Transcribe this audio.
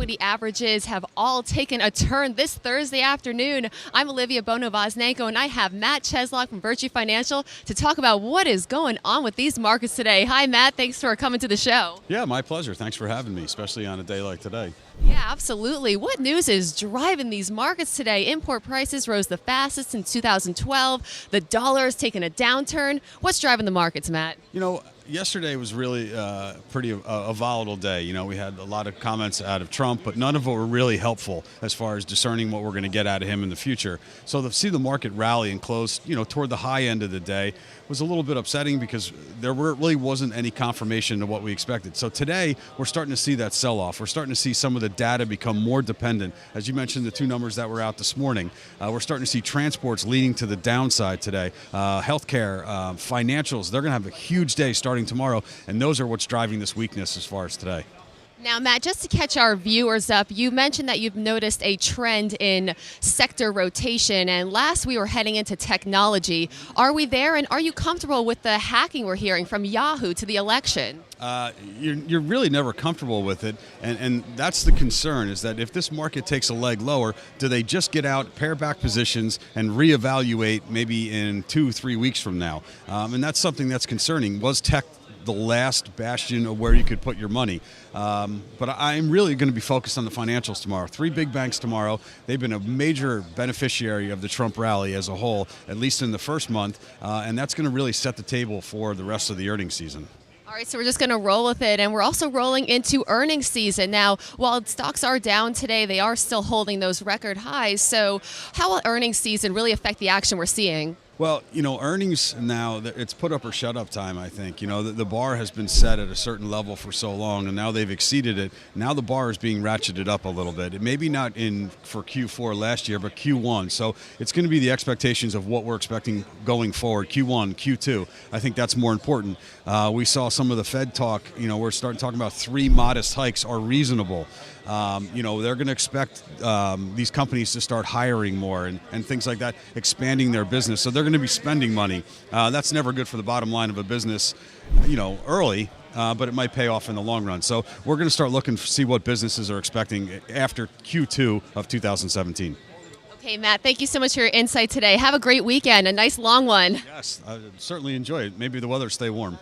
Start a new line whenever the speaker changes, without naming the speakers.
equity averages have all taken a turn this Thursday afternoon. I'm Olivia Bono-Voznenko, and I have Matt Cheslock from Virtu Financial to talk about what is going on with these markets today. Hi, Matt. Thanks for coming to the show.
Yeah, my pleasure. Thanks for having me, especially on a day like today.
Yeah, absolutely. What news is driving these markets today? Import prices rose the fastest since 2012. The dollar has taken a downturn. What's driving the markets, Matt?
You know, yesterday was really pretty a volatile day. You know, we had a lot of comments out of Trump, but none of them were really helpful as far as discerning what we're going to get out of him in the future. So to see the market rally and close, toward the high end of the day was a little bit upsetting because really wasn't any confirmation of what we expected. So today, we're starting to see that sell-off. We're starting to see some of the data become more dependent. As you mentioned, the two numbers that were out this morning, we're starting to see transports leading to the downside today. Healthcare, financials, they're going to have a huge day starting tomorrow, and those are what's driving this weakness as far as today.
Now, Matt, just to catch our viewers up, you mentioned that you've noticed a trend in sector rotation, and last we were heading into technology. Are we there, and are you comfortable with the hacking we're hearing from Yahoo to the election?
You're really never comfortable with it, and that's the concern, is that if this market takes a leg lower, do they just get out, pare back positions, and reevaluate maybe in 2-3 weeks from now? And that's something that's concerning. Was tech the last bastion of where you could put your money? But I'm really going to be focused on the financials tomorrow. 3 big banks tomorrow. They've been a major beneficiary of the Trump rally as a whole, at least in the first month, and that's going to really set the table for the rest of the earnings season.
All right, so we're just going to roll with it, and we're also rolling into earnings season. Now, while stocks are down today, they are still holding those record highs. So how will earnings season really affect the action we're seeing?
Well, earnings now, it's put up or shut up time, I think. The bar has been set at a certain level for so long, and now they've exceeded it. Now the bar is being ratcheted up a little bit. It may be not for Q4 last year, but Q1. So it's going to be the expectations of what we're expecting going forward, Q1, Q2. I think that's more important. We saw some of the Fed talk. We're starting talking about 3 modest hikes are reasonable. They're going to expect these companies to start hiring more and things like that, expanding their business. So they're going to be spending money. That's never good for the bottom line of a business, early, but it might pay off in the long run. So we're going to start looking to see what businesses are expecting after Q2 of 2017.
Okay, Matt, thank you so much for your insight today. Have a great weekend, a nice long one.
Yes, I certainly enjoy it. Maybe the weather stay warm.